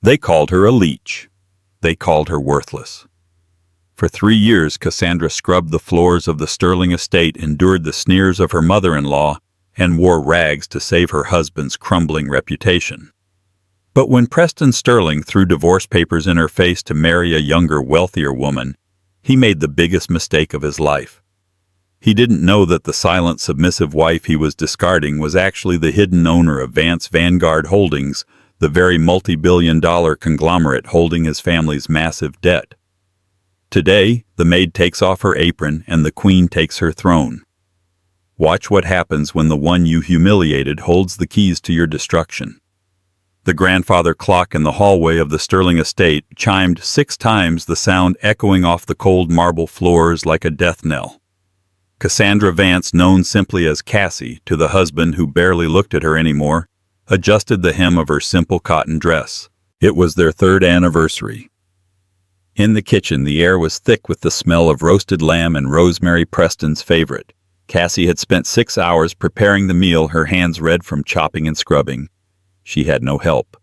They called her a leech. They called her worthless. For 3 years, Cassandra scrubbed the floors of the Sterling estate, endured the sneers of her mother-in-law, and wore rags to save her husband's crumbling reputation. But when Preston Sterling threw divorce papers in her face to marry a younger, wealthier woman, he made the biggest mistake of his life. He didn't know that the silent, submissive wife he was discarding was actually the hidden owner of Vance Vanguard Holdings, the very multi-billion-dollar conglomerate holding his family's massive debt. Today, the maid takes off her apron and the queen takes her throne. Watch what happens when the one you humiliated holds the keys to your destruction. The grandfather clock in the hallway of the Sterling estate chimed 6 times, the sound echoing off the cold marble floors like a death knell. Cassandra Vance, known simply as Cassie to the husband who barely looked at her anymore, adjusted the hem of her simple cotton dress. It was their 3rd anniversary. In the kitchen, the air was thick with the smell of roasted lamb and rosemary, Preston's favorite. Cassie had spent 6 hours preparing the meal, her hands red from chopping and scrubbing. She had no help.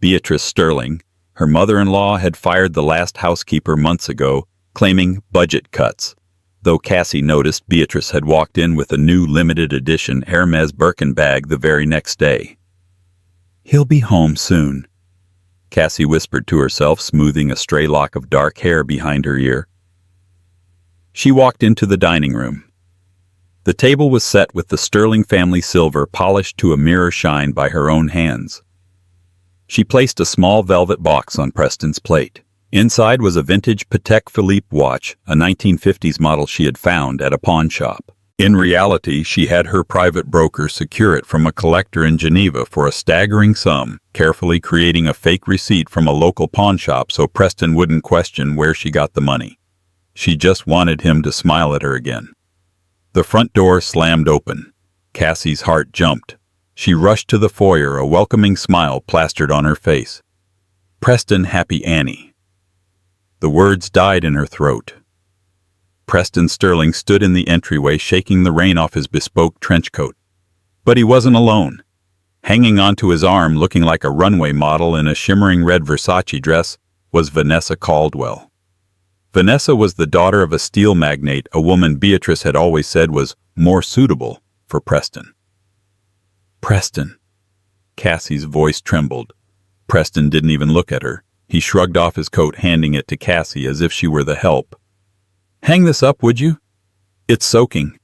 Beatrice Sterling, her mother-in-law, had fired the last housekeeper months ago, claiming budget cuts, though Cassie noticed Beatrice had walked in with a new limited edition Hermes Birkin bag the very next day. "He'll be home soon," Cassie whispered to herself, smoothing a stray lock of dark hair behind her ear. She walked into the dining room. The table was set with the Sterling family silver polished to a mirror shine by her own hands. She placed a small velvet box on Preston's plate. Inside was a vintage Patek Philippe watch, a 1950s model she had found at a pawn shop. In reality, she had her private broker secure it from a collector in Geneva for a staggering sum, carefully creating a fake receipt from a local pawn shop so Preston wouldn't question where she got the money. She just wanted him to smile at her again. The front door slammed open. Cassie's heart jumped. She rushed to the foyer, a welcoming smile plastered on her face. "Preston, happy Annie." The words died in her throat. Preston Sterling stood in the entryway, shaking the rain off his bespoke trench coat. But he wasn't alone. Hanging onto his arm, looking like a runway model in a shimmering red Versace dress, was Vanessa Caldwell. Vanessa was the daughter of a steel magnate, a woman Beatrice had always said was more suitable for Preston. "Preston." Cassie's voice trembled. Preston didn't even look at her. He shrugged off his coat, handing it to Cassie as if she were the help. "Hang this up, would you? It's soaking."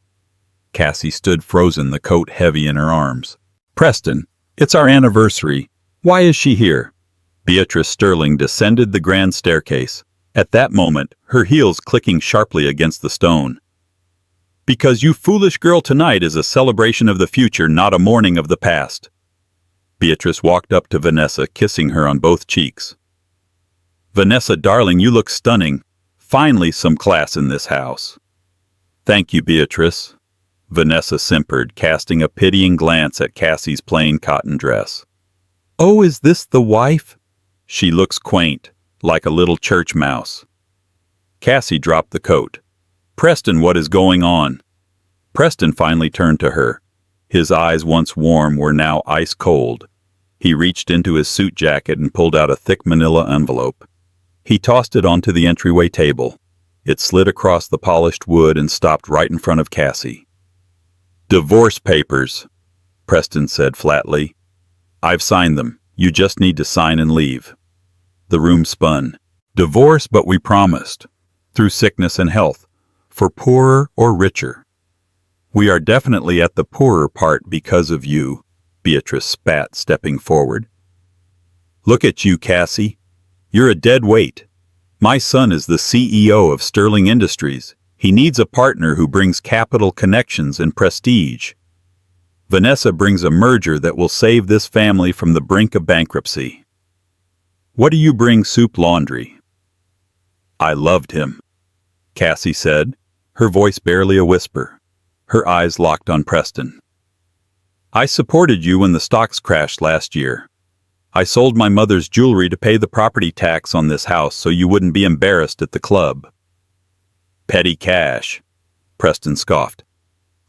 Cassie stood frozen, the coat heavy in her arms. "Preston, it's our anniversary. Why is she here?" Beatrice Sterling descended the grand staircase, at that moment her heels clicking sharply against the stone. "Because you foolish girl, tonight is a celebration of the future, not a mourning of the past." Beatrice walked up to Vanessa, kissing her on both cheeks. "Vanessa, darling, you look stunning. Finally some class in this house." "Thank you, Beatrice," Vanessa simpered, casting a pitying glance at Cassie's plain cotton dress. "Oh, is this the wife? She looks quaint, like a little church mouse." Cassie dropped the coat. "Preston, what is going on?" Preston finally turned to her. His eyes, once warm, were now ice cold. He reached into his suit jacket and pulled out a thick manila envelope. He tossed it onto the entryway table. It slid across the polished wood and stopped right in front of Cassie. "Divorce papers," Preston said flatly. "I've signed them. You just need to sign and leave." The room spun. "Divorce, but we promised. Through sickness and health. For poorer or richer." "We are definitely at the poorer part because of you," Beatrice spat, stepping forward. "Look at you, Cassie. You're a dead weight. My son is the CEO of Sterling Industries. He needs a partner who brings capital, connections, and prestige. Vanessa brings a merger that will save this family from the brink of bankruptcy. What do you bring, Soup Laundry?" "I loved him," Cassie said, her voice barely a whisper. Her eyes locked on Preston. "I supported you when the stocks crashed last year. I sold my mother's jewelry to pay the property tax on this house so you wouldn't be embarrassed at the club." "Petty cash," Preston scoffed.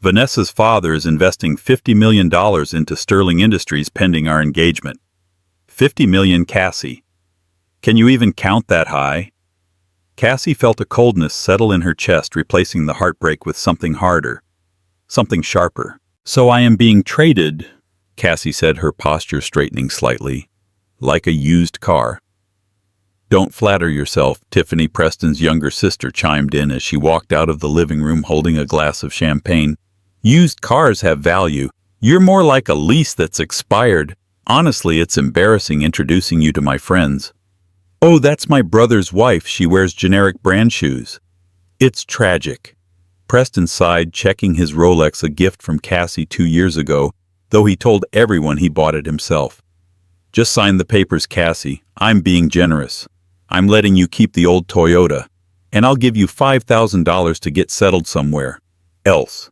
"Vanessa's father is investing $50 million into Sterling Industries pending our engagement. 50 million, Cassie. Can you even count that high? Cassie felt a coldness settle in her chest, replacing the heartbreak with something harder, something sharper. So I am being traded, Cassie said, her posture straightening slightly, like a used car. Don't flatter yourself, Tiffany, Preston's younger sister, chimed in as she walked out of the living room holding a glass of champagne. Used cars have value. You're more like a lease that's expired. Honestly, it's embarrassing introducing you to my friends. Oh, that's my brother's wife. She wears generic brand shoes. It's tragic. Preston sighed, checking his Rolex, a gift from Cassie 2 years ago, though he told everyone he bought it himself. Just sign the papers, Cassie. I'm being generous. I'm letting you keep the old Toyota, and I'll give you $5,000 to get settled somewhere else.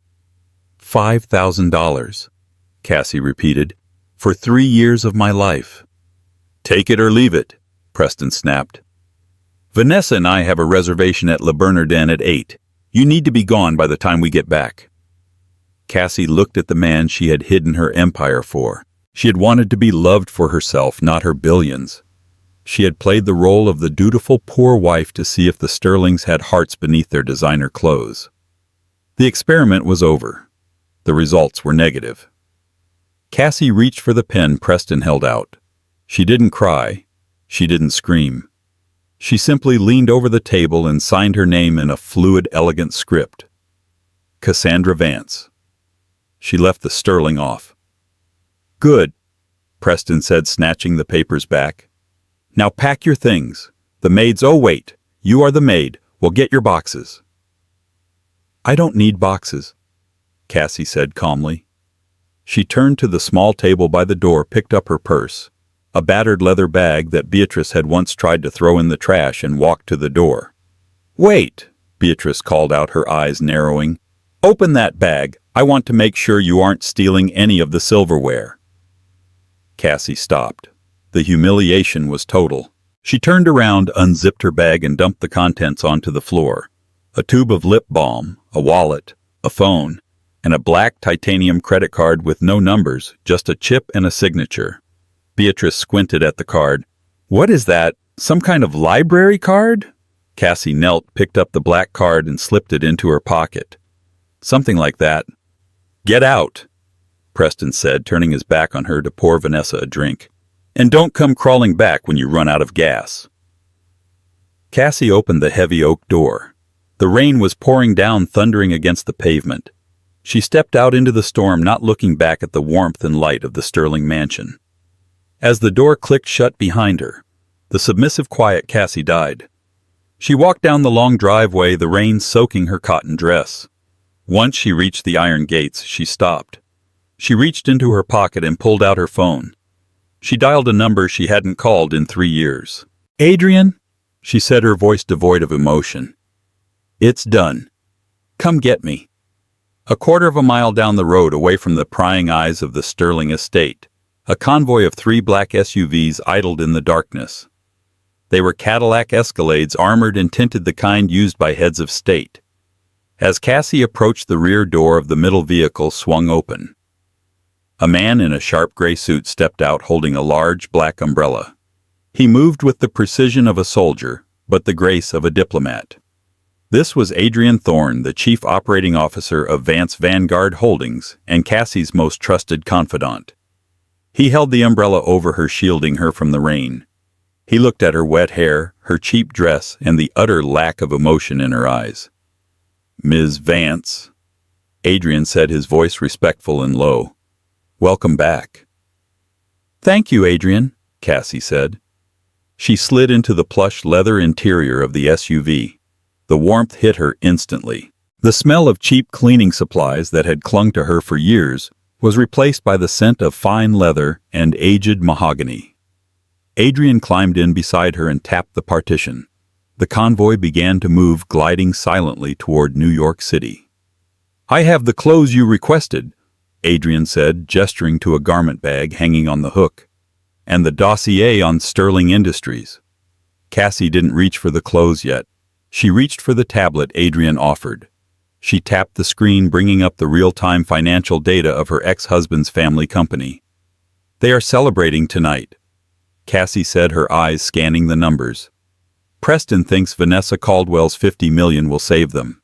$5,000, Cassie repeated, for 3 years of my life. Take it or leave it, Preston snapped. Vanessa and I have a reservation at Le Bernardin at 8. You need to be gone by the time we get back. Cassie looked at the man she had hidden her empire for. She had wanted to be loved for herself, not her billions. She had played the role of the dutiful poor wife to see if the Sterlings had hearts beneath their designer clothes. The experiment was over. The results were negative. Cassie reached for the pen Preston held out. She didn't cry. She didn't scream. She simply leaned over the table and signed her name in a fluid, elegant script. Cassandra Vance. She left the Sterling off. Good, Preston said, snatching the papers back. Now pack your things. The maids— oh wait, you are the maid. We'll get your boxes. I don't need boxes, Cassie said calmly. She turned to the small table by the door, picked up her purse, a battered leather bag that Beatrice had once tried to throw in the trash, and walked to the door. Wait, Beatrice called out, her eyes narrowing. Open that bag. I want to make sure you aren't stealing any of the silverware. Cassie stopped. The humiliation was total. She turned around, unzipped her bag, and dumped the contents onto the floor. A tube of lip balm, a wallet, a phone, and a black titanium credit card with no numbers, just a chip and a signature. Beatrice squinted at the card. What is that? Some kind of library card? Cassie knelt, picked up the black card, and slipped it into her pocket. Something like that. Get out, Preston said, turning his back on her to pour Vanessa a drink. And don't come crawling back when you run out of gas. Cassie opened the heavy oak door. The rain was pouring down, thundering against the pavement. She stepped out into the storm, not looking back at the warmth and light of the Sterling mansion. As the door clicked shut behind her, the submissive quiet Cassie died. She walked down the long driveway, the rain soaking her cotton dress. Once she reached the iron gates, she stopped. She reached into her pocket and pulled out her phone. She dialed a number she hadn't called in 3 years. Adrian, she said, her voice devoid of emotion. It's done. Come get me. A quarter of a mile down the road, away from the prying eyes of the Sterling estate, a convoy of 3 black SUVs idled in the darkness. They were Cadillac Escalades, armored and tinted, the kind used by heads of state. As Cassie approached, the rear door of the middle vehicle swung open. A man in a sharp gray suit stepped out, holding a large black umbrella. He moved with the precision of a soldier, but the grace of a diplomat. This was Adrian Thorne, the chief operating officer of Vance Vanguard Holdings and Cassie's most trusted confidant. He held the umbrella over her, shielding her from the rain. He looked at her wet hair, her cheap dress, and the utter lack of emotion in her eyes. Ms. Vance, Adrian said, his voice respectful and low. Welcome back. Thank you, Adrian, Cassie said. She slid into the plush leather interior of the SUV. The warmth hit her instantly. The smell of cheap cleaning supplies that had clung to her for years was replaced by the scent of fine leather and aged mahogany. Adrian climbed in beside her and tapped the partition. The convoy began to move, gliding silently toward New York City. I have the clothes you requested, Adrian said, gesturing to a garment bag hanging on the hook, and the dossier on Sterling Industries. Cassie didn't reach for the clothes yet. She reached for the tablet Adrian offered. She tapped the screen, bringing up the real-time financial data of her ex-husband's family company. They are celebrating tonight. Cassie said, her eyes scanning the numbers. Preston thinks Vanessa Caldwell's $50 million will save them.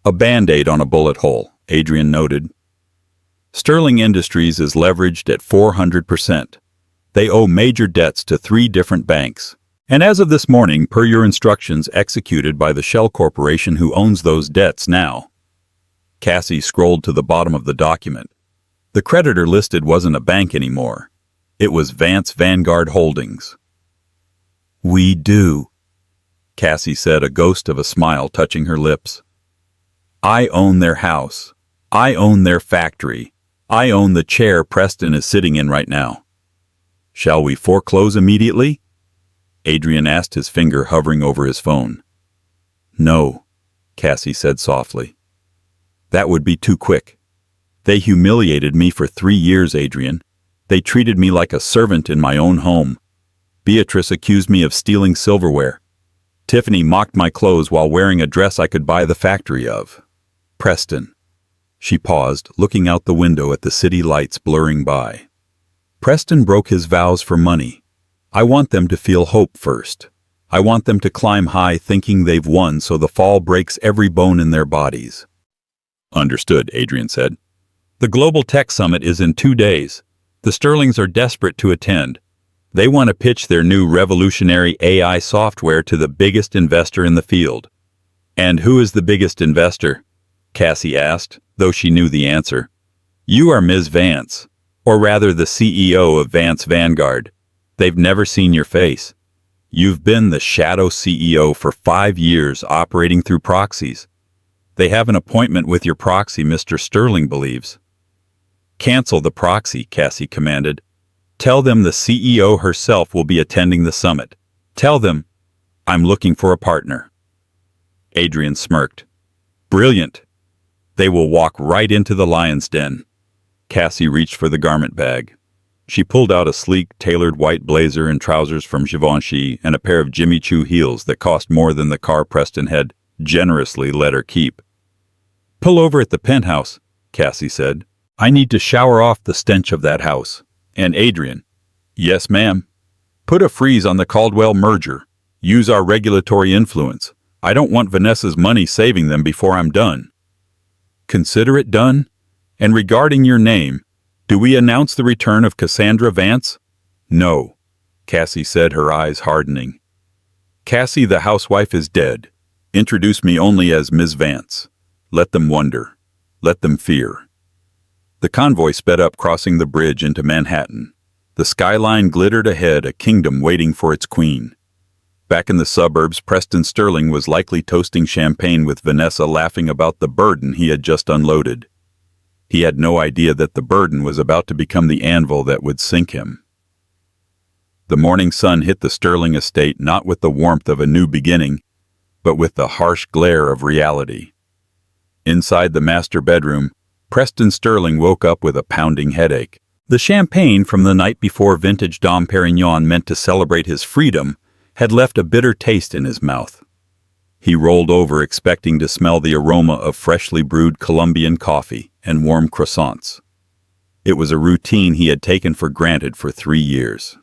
A Band-Aid on a bullet hole, Adrian noted. Sterling Industries is leveraged at 400%. They owe major debts to 3 different banks. And as of this morning, per your instructions executed by the Shell Corporation who owns those debts now. Cassie scrolled to the bottom of the document. The creditor listed wasn't a bank anymore. It was Vance Vanguard Holdings. We do, Cassie said, a ghost of a smile touching her lips. I own their house. I own their factory. I own the chair Preston is sitting in right now. Shall we foreclose immediately? Adrian asked, his finger hovering over his phone. No, Cassie said softly. That would be too quick. They humiliated me for 3 years, Adrian. They treated me like a servant in my own home. Beatrice accused me of stealing silverware. Tiffany mocked my clothes while wearing a dress I could buy the factory of. Preston. She paused, looking out the window at the city lights blurring by. Preston broke his vows for money. I want them to feel hope first. I want them to climb high thinking they've won so the fall breaks every bone in their bodies. Understood, Adrian said. The Global Tech Summit is in 2 days. The Sterlings are desperate to attend. They want to pitch their new revolutionary AI software to the biggest investor in the field. And who is the biggest investor? Cassie asked, though she knew the answer. You are Ms. Vance, or rather the CEO of Vance Vanguard. They've never seen your face. You've been the shadow CEO for 5 years operating through proxies. They have an appointment with your proxy, Mr. Sterling believes. Cancel the proxy, Cassie commanded. Tell them the CEO herself will be attending the summit. Tell them, I'm looking for a partner. Adrian smirked. Brilliant. They will walk right into the lion's den. Cassie reached for the garment bag. She pulled out a sleek, tailored white blazer and trousers from Givenchy and a pair of Jimmy Choo heels that cost more than the car Preston had generously let her keep. Pull over at the penthouse, Cassie said. I need to shower off the stench of that house. And Adrian, yes, ma'am. Put a freeze on the Caldwell merger. Use our regulatory influence. I don't want Vanessa's money saving them before I'm done. Consider it done? And regarding your name, do we announce the return of Cassandra Vance? No, Cassie said, her eyes hardening. Cassie, the housewife, is dead. Introduce me only as Ms. Vance. Let them wonder. Let them fear. The convoy sped up, crossing the bridge into Manhattan. The skyline glittered ahead, a kingdom waiting for its queen. Back in the suburbs, Preston Sterling was likely toasting champagne with Vanessa, laughing about the burden he had just unloaded. He had no idea that the burden was about to become the anvil that would sink him. The morning sun hit the Sterling estate not with the warmth of a new beginning, but with the harsh glare of reality. Inside the master bedroom, Preston Sterling woke up with a pounding headache. The champagne from the night before vintage Dom Perignon, meant to celebrate his freedom, had left a bitter taste in his mouth. He rolled over, expecting to smell the aroma of freshly brewed Colombian coffee and warm croissants. It was a routine he had taken for granted for 3 years.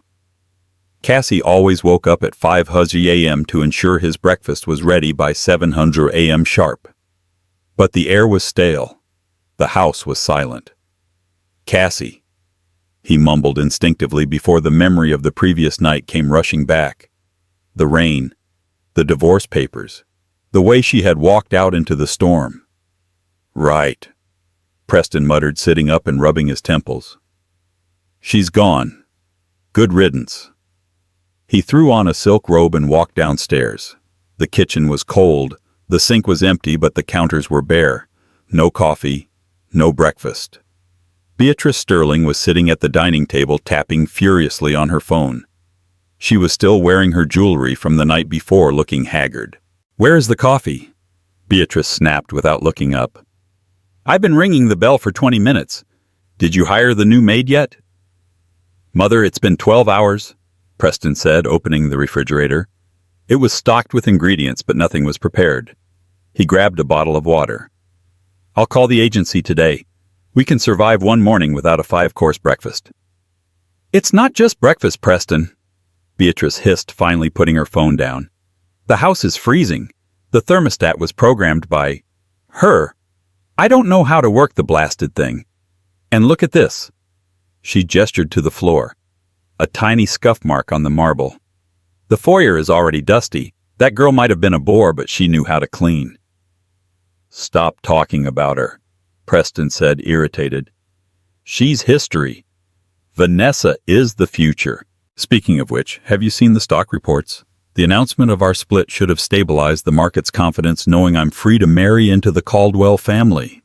Cassie always woke up at 5:00 a.m. to ensure his breakfast was ready by 7:00 a.m. sharp. But the air was stale. The house was silent. Cassie, he mumbled instinctively before the memory of the previous night came rushing back. The rain, the divorce papers, the way she had walked out into the storm. Right, Preston muttered, sitting up and rubbing his temples. She's gone. Good riddance. He threw on a silk robe and walked downstairs. The kitchen was cold, the sink was empty, but the counters were bare. No coffee, no breakfast. Beatrice Sterling was sitting at the dining table, tapping furiously on her phone. She was still wearing her jewelry from the night before, looking haggard. Where is the coffee? Beatrice snapped without looking up. I've been ringing the bell for 20 minutes. Did you hire the new maid yet? Mother, it's been 12 hours, Preston said, opening the refrigerator. It was stocked with ingredients, but nothing was prepared. He grabbed a bottle of water. I'll call the agency today. We can survive one morning without a 5-course breakfast. It's not just breakfast, Preston. Beatrice hissed, finally putting her phone down. The house is freezing. The thermostat was programmed by her. I don't know how to work the blasted thing. And look at this. She gestured to the floor. A tiny scuff mark on the marble. The foyer is already dusty. That girl might have been a bore, but she knew how to clean. Stop talking about her, Preston said, irritated. She's history. Vanessa is the future. Speaking of which, have you seen the stock reports? The announcement of our split should have stabilized the market's confidence, knowing I'm free to marry into the Caldwell family.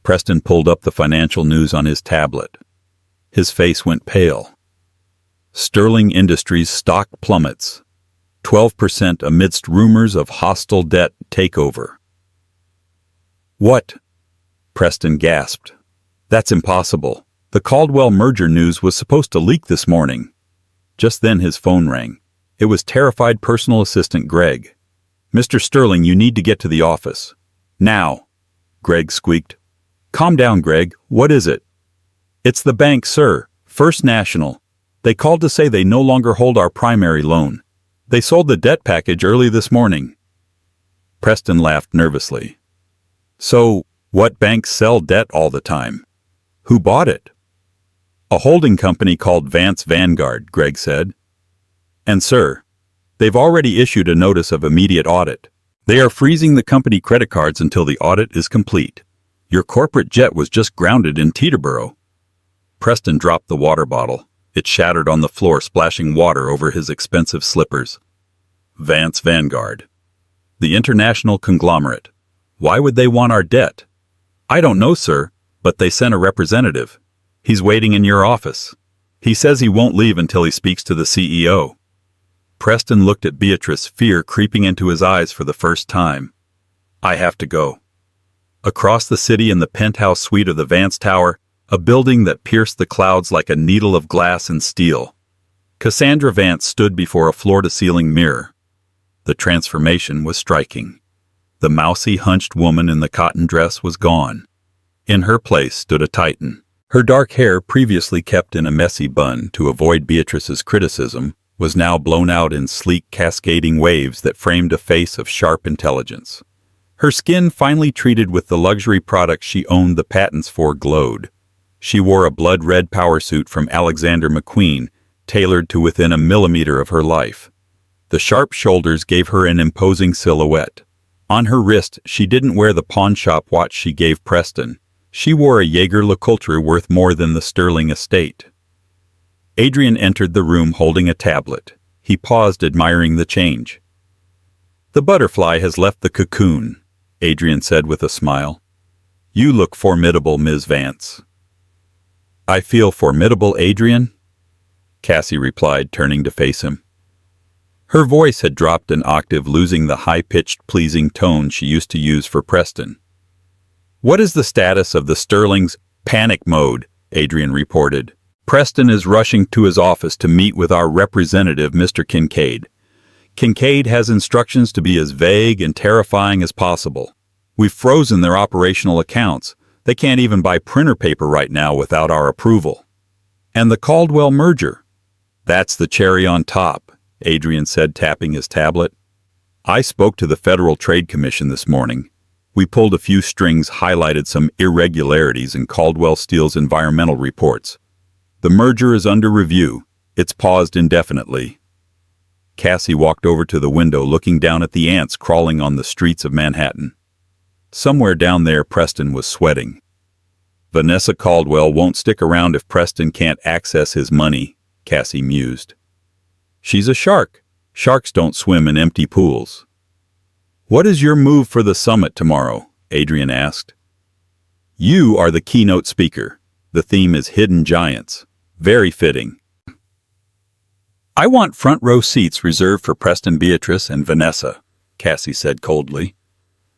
Preston pulled up the financial news on his tablet. His face went pale. Sterling Industries stock plummets. 12% amidst rumors of hostile debt takeover. What? Preston gasped. That's impossible. The Caldwell merger news was supposed to leak this morning. Just then his phone rang. It was terrified personal assistant Greg. Mr. Sterling, you need to get to the office. Now, Greg squeaked. Calm down, Greg. What is it? It's the bank, sir. First National. They called to say they no longer hold our primary loan. They sold the debt package early this morning. Preston laughed nervously. So, what banks sell debt all the time? Who bought it? A holding company called Vance Vanguard, Greg said. And sir, they've already issued a notice of immediate audit. They are freezing the company credit cards until the audit is complete. Your corporate jet was just grounded in Teterboro. Preston dropped the water bottle. It shattered on the floor, splashing water over his expensive slippers. Vance Vanguard. The international conglomerate. Why would they want our debt? I don't know, sir, but they sent a representative. He's waiting in your office. He says he won't leave until he speaks to the CEO. Preston looked at Beatrice, fear creeping into his eyes for the first time. I have to go. Across the city in the penthouse suite of the Vance Tower, a building that pierced the clouds like a needle of glass and steel. Cassandra Vance stood before a floor-to-ceiling mirror. The transformation was striking. The mousy, hunched woman in the cotton dress was gone. In her place stood a titan. Her dark hair, previously kept in a messy bun to avoid Beatrice's criticism, was now blown out in sleek, cascading waves that framed a face of sharp intelligence. Her skin, finely treated with the luxury products she owned the patents for, glowed. She wore a blood-red power suit from Alexander McQueen, tailored to within a millimeter of her life. The sharp shoulders gave her an imposing silhouette. On her wrist, she didn't wear the pawnshop watch she gave Preston. She wore a Jaeger LeCoultre worth more than the Sterling estate. Adrian entered the room holding a tablet. He paused, admiring the change. The butterfly has left the cocoon, Adrian said with a smile. You look formidable, Ms. Vance. I feel formidable, Adrian? Cassie replied, turning to face him. Her voice had dropped an octave, losing the high-pitched, pleasing tone she used to use for Preston. What is the status of the Sterling's panic mode? Adrian reported. Preston is rushing to his office to meet with our representative, Mr. Kincaid. Kincaid has instructions to be as vague and terrifying as possible. We've frozen their operational accounts. They can't even buy printer paper right now without our approval. And the Caldwell merger. That's the cherry on top, Adrian said, tapping his tablet. I spoke to the Federal Trade Commission this morning. We pulled a few strings, highlighted some irregularities in Caldwell Steel's environmental reports. The merger is under review. It's paused indefinitely. Cassie walked over to the window, looking down at the ants crawling on the streets of Manhattan. Somewhere down there, Preston was sweating. Vanessa Caldwell won't stick around if Preston can't access his money, Cassie mused. She's a shark. Sharks don't swim in empty pools. What is your move for the summit tomorrow? Adrian asked. You are the keynote speaker. The theme is Hidden Giants. Very fitting. I want front row seats reserved for Preston, Beatrice, and Vanessa, Cassie said coldly.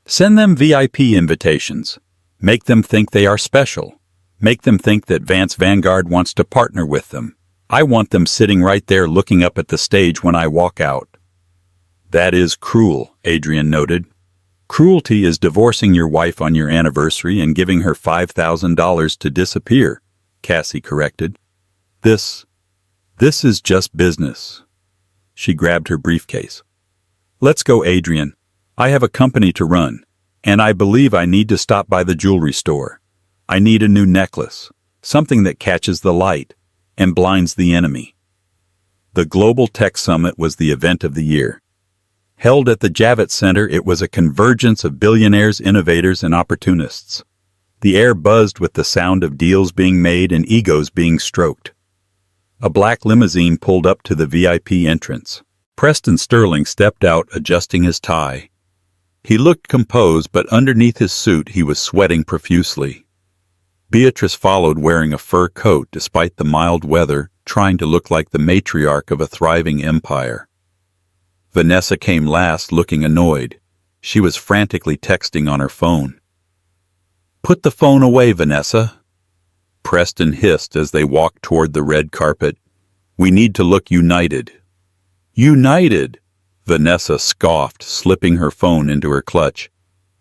Send them VIP invitations. Make them think they are special. Make them think that Vance Vanguard wants to partner with them. I want them sitting right there looking up at the stage when I walk out. That is cruel, Adrian noted. Cruelty is divorcing your wife on your anniversary and giving her $5,000 to disappear, Cassie corrected. This This is just business. She grabbed her briefcase. Let's go, Adrian. I have a company to run, and I believe I need to stop by the jewelry store. I need a new necklace, something that catches the light and blinds the enemy. The Global Tech Summit was the event of the year. Held at the Javits Center, it was a convergence of billionaires, innovators, and opportunists. The air buzzed with the sound of deals being made and egos being stroked. A black limousine pulled up to the VIP entrance. Preston Sterling stepped out, adjusting his tie. He looked composed, but underneath his suit he was sweating profusely. Beatrice followed, wearing a fur coat despite the mild weather, trying to look like the matriarch of a thriving empire. Vanessa came last, looking annoyed. She was frantically texting on her phone. "Put the phone away, Vanessa," Preston hissed as they walked toward the red carpet. "We need to look united." "United?" Vanessa scoffed, slipping her phone into her clutch.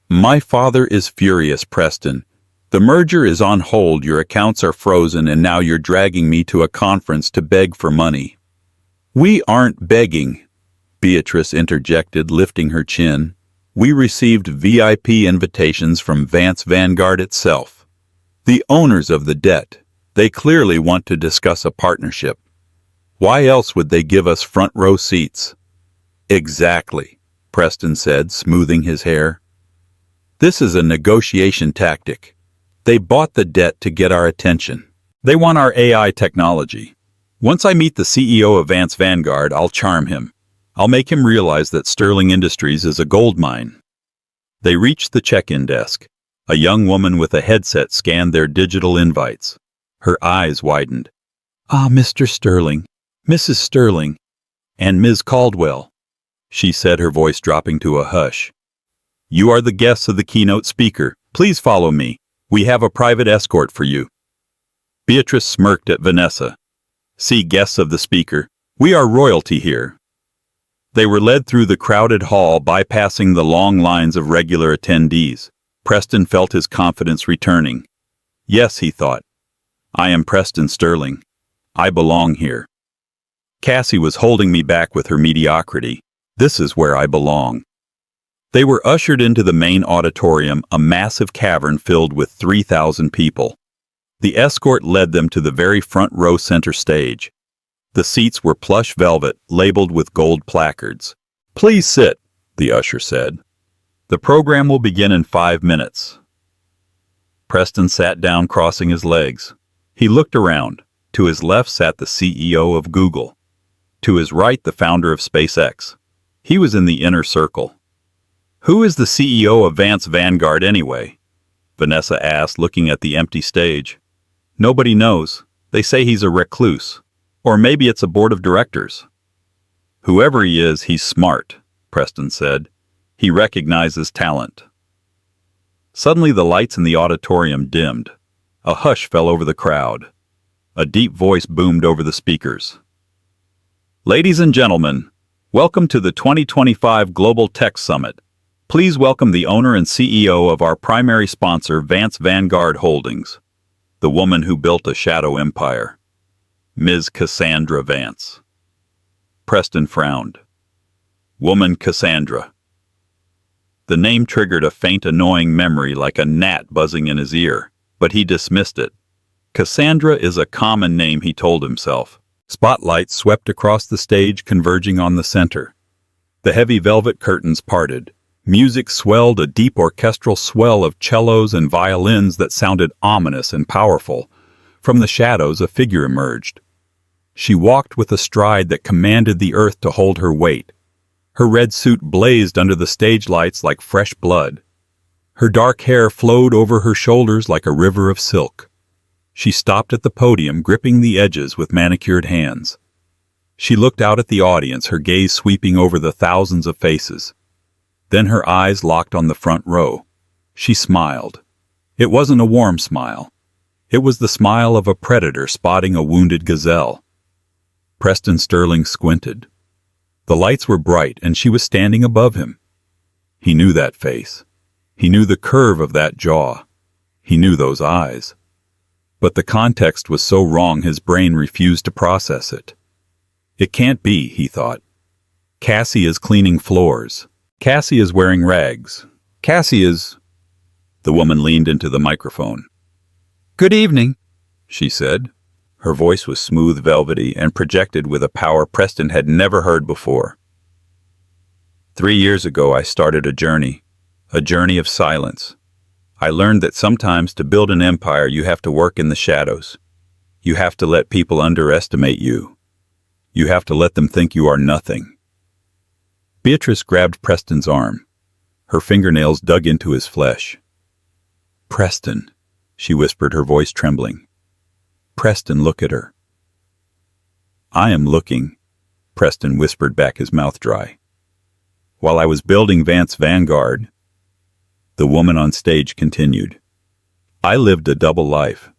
"My father is furious, Preston. The merger is on hold, your accounts are frozen, and now you're dragging me to a conference to beg for money." "We aren't begging," Beatrice interjected, lifting her chin. "We received VIP invitations from Vance Vanguard itself. The owners of the debt. They clearly want to discuss a partnership. Why else would they give us front row seats?" "Exactly," Preston said, smoothing his hair. "This is a negotiation tactic. They bought the debt to get our attention. They want our AI technology. Once I meet the CEO of Vance Vanguard, I'll charm him. I'll make him realize that Sterling Industries is a gold mine." They reached the check-in desk. A young woman with a headset scanned their digital invites. Her eyes widened. "Ah, Mr. Sterling, Mrs. Sterling, and Ms. Caldwell," she said, her voice dropping to a hush. "You are the guests of the keynote speaker. Please follow me. We have a private escort for you." Beatrice smirked at Vanessa. "See, guests of the speaker, we are royalty here." They were led through the crowded hall, bypassing the long lines of regular attendees. Preston felt his confidence returning. Yes, he thought. I am Preston Sterling. I belong here. Cassie was holding me back with her mediocrity. This is where I belong. They were ushered into the main auditorium, a massive cavern filled with 3,000 people. The escort led them to the very front row center stage. The seats were plush velvet, labeled with gold placards. "Please sit," the usher said. "The program will begin in 5 minutes." Preston sat down, crossing his legs. He looked around. To his left sat the CEO of Google. To his right, the founder of SpaceX. He was in the inner circle. "Who is the CEO of Vance Vanguard anyway?" Vanessa asked, looking at the empty stage. "Nobody knows. They say he's a recluse. Or maybe it's a board of directors." "Whoever he is, he's smart," Preston said. "He recognizes talent." Suddenly the lights in the auditorium dimmed. A hush fell over the crowd. A deep voice boomed over the speakers. "Ladies and gentlemen, welcome to the 2025 Global Tech Summit. Please welcome the owner and CEO of our primary sponsor, Vance Vanguard Holdings, the woman who built a shadow empire, Ms. Cassandra Vance." Preston frowned. Woman Cassandra. The name triggered a faint, annoying memory like a gnat buzzing in his ear, but he dismissed it. Cassandra is a common name, he told himself. Spotlights swept across the stage, converging on the center. The heavy velvet curtains parted. Music swelled, a deep orchestral swell of cellos and violins that sounded ominous and powerful. From the shadows, a figure emerged. She walked with a stride that commanded the earth to hold her weight. Her red suit blazed under the stage lights like fresh blood. Her dark hair flowed over her shoulders like a river of silk. She stopped at the podium, gripping the edges with manicured hands. She looked out at the audience, her gaze sweeping over the thousands of faces. Then her eyes locked on the front row. She smiled. It wasn't a warm smile. It was the smile of a predator spotting a wounded gazelle. Preston Sterling squinted. The lights were bright, and she was standing above him. He knew that face. He knew the curve of that jaw. He knew those eyes. But the context was so wrong his brain refused to process it. It can't be, he thought. Cassie is cleaning floors. Cassie is wearing rags. Cassie is... The woman leaned into the microphone. "Good evening," she said. Her voice was smooth, velvety, and projected with a power Preston had never heard before. 3 years ago, I started a journey of silence. I learned that sometimes to build an empire, you have to work in the shadows. You have to let people underestimate you. You have to let them think you are nothing. Beatrice grabbed Preston's arm. Her fingernails dug into his flesh. "Preston," she whispered, her voice trembling. "Preston, look at her." "I am looking," Preston whispered back, his mouth dry. "While I was building Vance Vanguard," the woman on stage continued, "I lived a double life.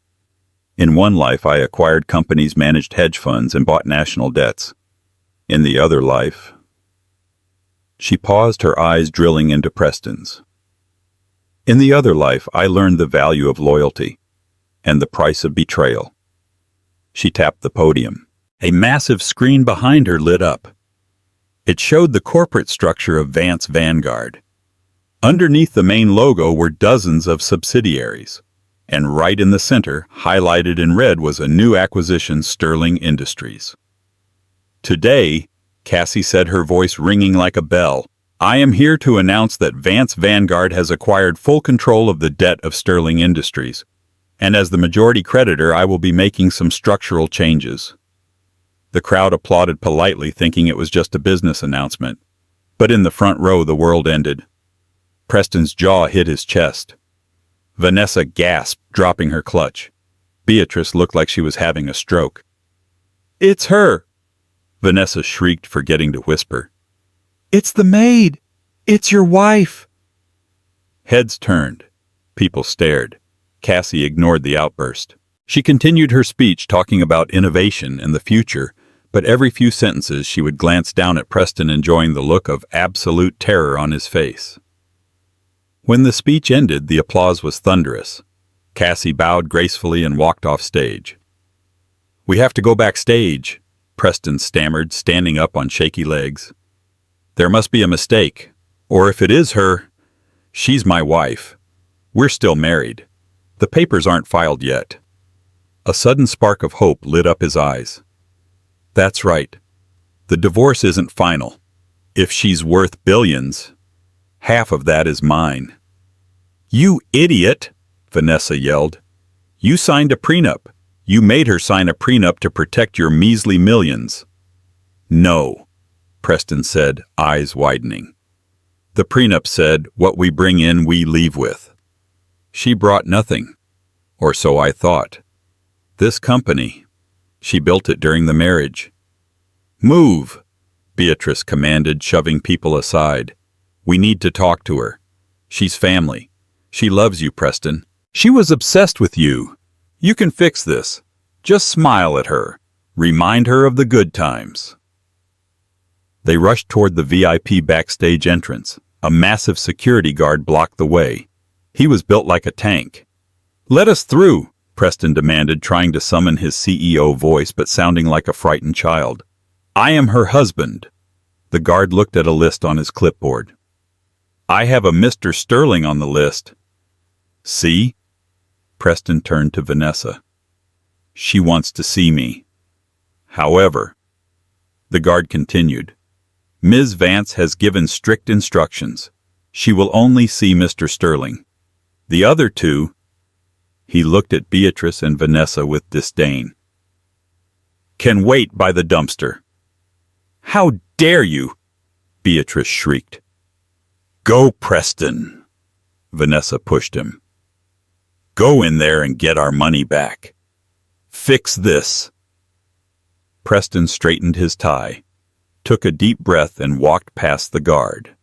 In one life, I acquired companies, managed hedge funds, and bought national debts. In the other life..." She paused, her eyes drilling into Preston's. "In the other life, I learned the value of loyalty and the price of betrayal." She tapped the podium. A massive screen behind her lit up. It showed the corporate structure of Vance Vanguard. Underneath the main logo were dozens of subsidiaries, and right in the center, highlighted in red, was a new acquisition, Sterling Industries. "Today," Cassie said, her voice ringing like a bell, "I am here to announce that Vance Vanguard has acquired full control of the debt of Sterling Industries, and as the majority creditor, I will be making some structural changes." The crowd applauded politely, thinking it was just a business announcement. But in the front row, the world ended. Preston's jaw hit his chest. Vanessa gasped, dropping her clutch. Beatrice looked like she was having a stroke. "It's her!" Vanessa shrieked, forgetting to whisper. "It's the maid! It's your wife!" Heads turned. People stared. Cassie ignored the outburst. She continued her speech, talking about innovation and the future, but every few sentences she would glance down at Preston, enjoying the look of absolute terror on his face. When the speech ended, the applause was thunderous. Cassie bowed gracefully and walked off stage. "We have to go backstage," Preston stammered, standing up on shaky legs. "There must be a mistake. Or if it is her, she's my wife. We're still married. The papers aren't filed yet." A sudden spark of hope lit up his eyes. "That's right. The divorce isn't final. If she's worth billions, half of that is mine." "You idiot!" Vanessa yelled. "You signed a prenup. You made her sign a prenup to protect your measly millions." "No," Preston said, eyes widening. "The prenup said, what we bring in, we leave with. She brought nothing. Or so I thought. This company, she built it during the marriage." "Move," Beatrice commanded, shoving people aside. "We need to talk to her. She's family. She loves you, Preston. She was obsessed with you. You can fix this. Just smile at her. Remind her of the good times." They rushed toward the VIP backstage entrance. A massive security guard blocked the way. He was built like a tank. "Let us through," Preston demanded, trying to summon his CEO voice but sounding like a frightened child. "I am her husband." The guard looked at a list on his clipboard. "I have a Mr. Sterling on the list." "See?" Preston turned to Vanessa. "She wants to see me. However," the guard continued, "Ms. Vance has given strict instructions. She will only see Mr. Sterling. The other two..." He looked at Beatrice and Vanessa with disdain. "Can wait by the dumpster." "How dare you!" Beatrice shrieked. "Go, Preston," Vanessa pushed him. "Go in there and get our money back. Fix this." Preston straightened his tie, took a deep breath, and walked past the guard.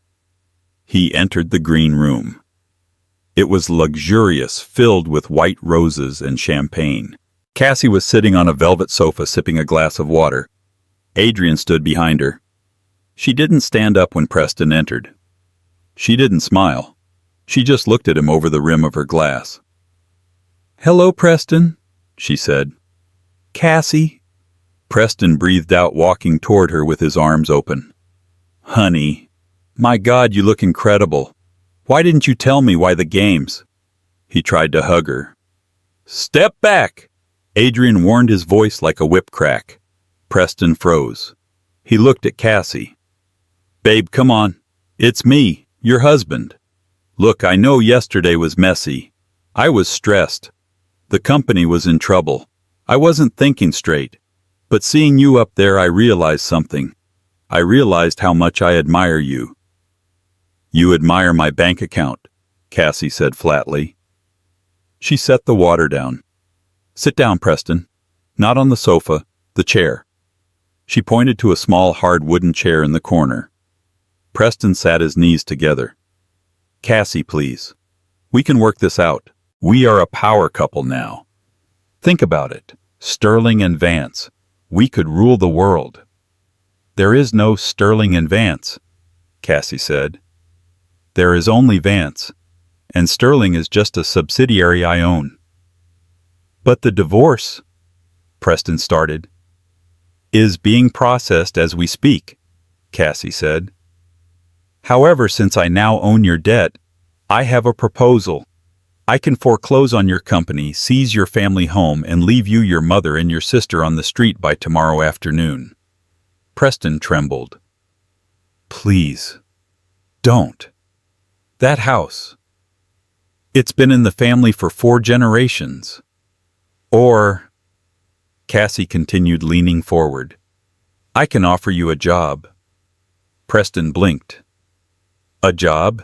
He entered the green room. It was luxurious, filled with white roses and champagne. Cassie was sitting on a velvet sofa sipping a glass of water. Adrian stood behind her. She didn't stand up when Preston entered. She didn't smile. She just looked at him over the rim of her glass. "Hello, Preston," she said. "Cassie." Preston breathed out, walking toward her with his arms open. Honey, my God, you look incredible. Why didn't you tell me why the games? He tried to hug her. Step back! Adrian warned, his voice like a whip crack. Preston froze. He looked at Cassie. Babe, come on. It's me, your husband. Look, I know yesterday was messy. I was stressed. The company was in trouble. I wasn't thinking straight. But seeing you up there, I realized something. I realized how much I admire you. You admire my bank account, Cassie said flatly. She set the water down. Sit down, Preston. Not on the sofa, the chair. She pointed to a small hard wooden chair in the corner. Preston sat his knees together. Cassie, please. We can work this out. We are a power couple now. Think about it. Sterling and Vance. We could rule the world. There is no Sterling and Vance, Cassie said. There is only Vance, and Sterling is just a subsidiary I own. But the divorce, Preston started, is being processed as we speak, Cassie said. However, since I now own your debt, I have a proposal. I can foreclose on your company, seize your family home, and leave you, your mother, and your sister on the street by tomorrow afternoon. Preston trembled. Please, don't. That house. It's been in the family for 4 generations. Or, Cassie continued, leaning forward, I can offer you a job. Preston blinked. A job?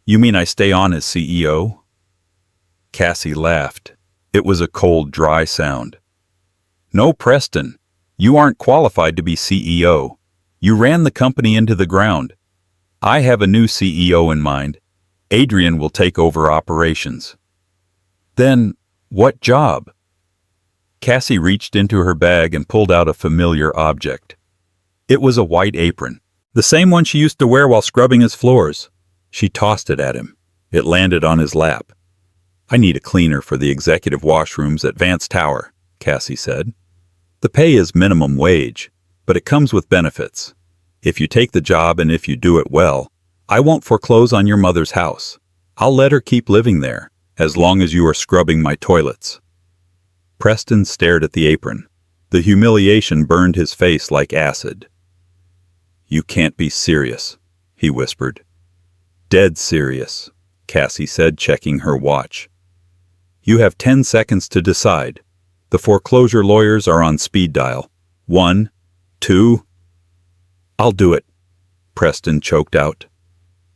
You mean I stay on as CEO? Cassie laughed. It was a cold, dry sound. No, Preston. You aren't qualified to be CEO. You ran the company into the ground. I have a new CEO in mind. Adrian will take over operations. Then, what job? Cassie reached into her bag and pulled out a familiar object. It was a white apron, the same one she used to wear while scrubbing his floors. She tossed it at him. It landed on his lap. I need a cleaner for the executive washrooms at Vance Tower, Cassie said. The pay is minimum wage, but it comes with benefits. If you take the job and if you do it well, I won't foreclose on your mother's house. I'll let her keep living there, as long as you are scrubbing my toilets. Preston stared at the apron. The humiliation burned his face like acid. You can't be serious, he whispered. Dead serious, Cassie said, checking her watch. You have 10 seconds to decide. The foreclosure lawyers are on speed dial. 1, 2... I'll do it, Preston choked out.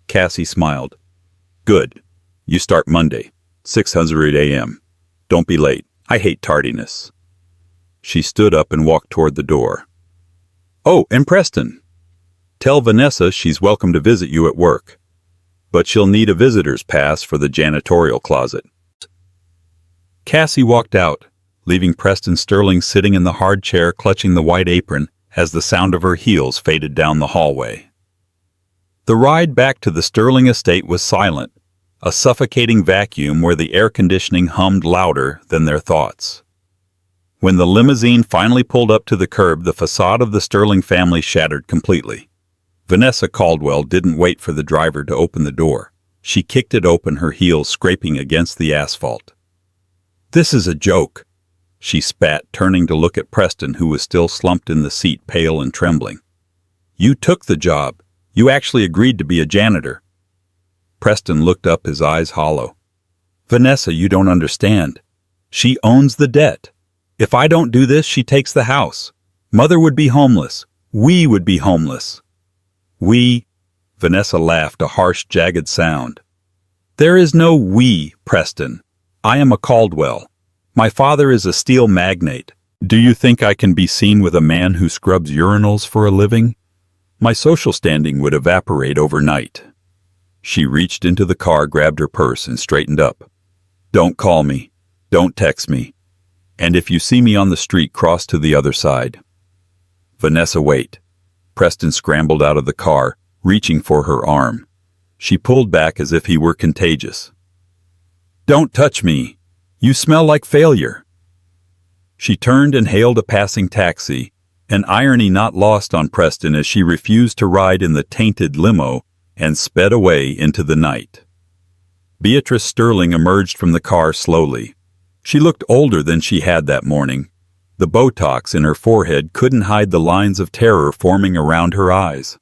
Cassie smiled. Good. You start Monday, 6:00 a.m. Don't be late. I hate tardiness. She stood up and walked toward the door. Oh, and Preston, tell Vanessa she's welcome to visit you at work, but she'll need a visitor's pass for the janitorial closet. Cassie walked out, leaving Preston Sterling sitting in the hard chair clutching the white apron as the sound of her heels faded down the hallway. The ride back to the Sterling estate was silent, a suffocating vacuum where the air conditioning hummed louder than their thoughts. When the limousine finally pulled up to the curb, the facade of the Sterling family shattered completely. Vanessa Caldwell didn't wait for the driver to open the door. She kicked it open, her heels scraping against the asphalt. This is a joke, she spat, turning to look at Preston, who was still slumped in the seat, pale and trembling. You took the job. You actually agreed to be a janitor. Preston looked up, his eyes hollow. Vanessa, you don't understand. She owns the debt. If I don't do this, she takes the house. Mother would be homeless. We would be homeless. We, Vanessa laughed, a harsh, jagged sound. There is no we, Preston. I am a Caldwell. My father is a steel magnate. Do you think I can be seen with a man who scrubs urinals for a living? My social standing would evaporate overnight. She reached into the car, grabbed her purse, and straightened up. Don't call me. Don't text me. And if you see me on the street, cross to the other side. Vanessa, wait. Preston scrambled out of the car, reaching for her arm. She pulled back as if he were contagious. Don't touch me. You smell like failure. She turned and hailed a passing taxi, an irony not lost on Preston as she refused to ride in the tainted limo and sped away into the night. Beatrice Sterling emerged from the car slowly. She looked older than she had that morning. The Botox in her forehead couldn't hide the lines of terror forming around her eyes.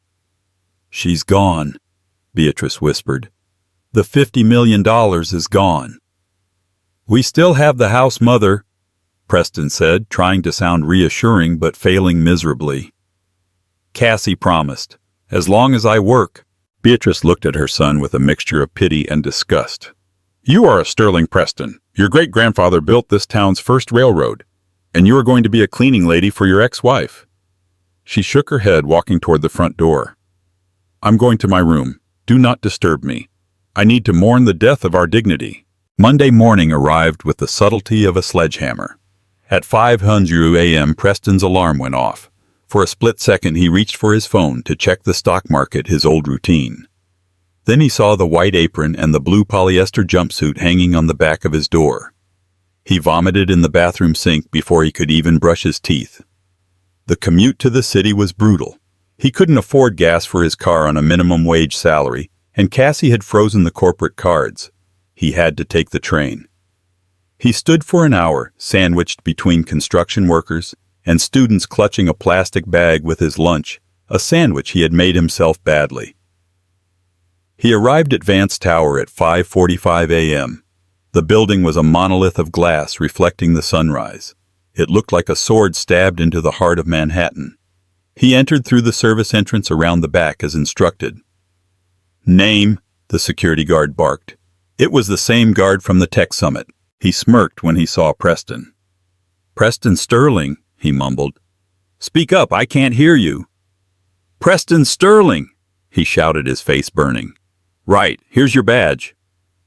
"She's gone," Beatrice whispered. "The $50 million is gone." "We still have the house, Mother," Preston said, trying to sound reassuring but failing miserably. "Cassie promised. As long as I work." Beatrice looked at her son with a mixture of pity and disgust. "You are a Sterling Preston. Your great-grandfather built this town's first railroad, and you are going to be a cleaning lady for your ex-wife." She shook her head, walking toward the front door. "I'm going to my room. Do not disturb me. I need to mourn the death of our dignity." Monday morning arrived with the subtlety of a sledgehammer. At 5:00 a.m., Preston's alarm went off. For a split second, he reached for his phone to check the stock market, his old routine. Then he saw the white apron and the blue polyester jumpsuit hanging on the back of his door. He vomited in the bathroom sink before he could even brush his teeth. The commute to the city was brutal. He couldn't afford gas for his car on a minimum wage salary, and Cassie had frozen the corporate cards. He had to take the train. He stood for an hour, sandwiched between construction workers and students clutching a plastic bag with his lunch, a sandwich he had made himself badly. He arrived at Vance Tower at 5:45 a.m. The building was a monolith of glass reflecting the sunrise. It looked like a sword stabbed into the heart of Manhattan. He entered through the service entrance around the back as instructed. "Name," the security guard barked. It was the same guard from the tech summit. He smirked when he saw Preston. "Preston Sterling," he mumbled. "Speak up, I can't hear you." "Preston Sterling," he shouted, his face burning. "Right, here's your badge."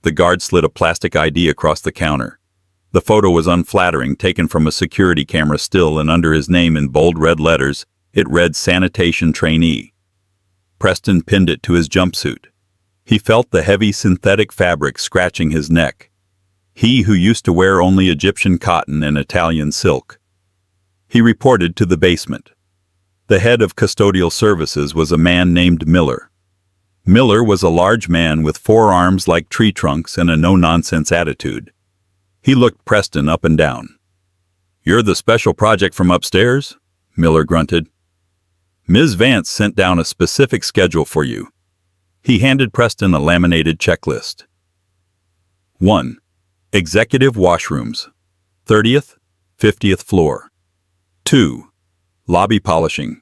The guard slid a plastic ID across the counter. The photo was unflattering, taken from a security camera still, and under his name in bold red letters, it read Sanitation Trainee. Preston pinned it to his jumpsuit. He felt the heavy synthetic fabric scratching his neck. He who used to wear only Egyptian cotton and Italian silk. He reported to the basement. The head of custodial services was a man named Miller. Miller was a large man with 4 arms like tree trunks and a no-nonsense attitude. He looked Preston up and down. "You're the special project from upstairs?" Miller grunted. "Ms. Vance sent down a specific schedule for you." He handed Preston a laminated checklist. 1. Executive washrooms, 30th, 50th floor. 2. Lobby polishing,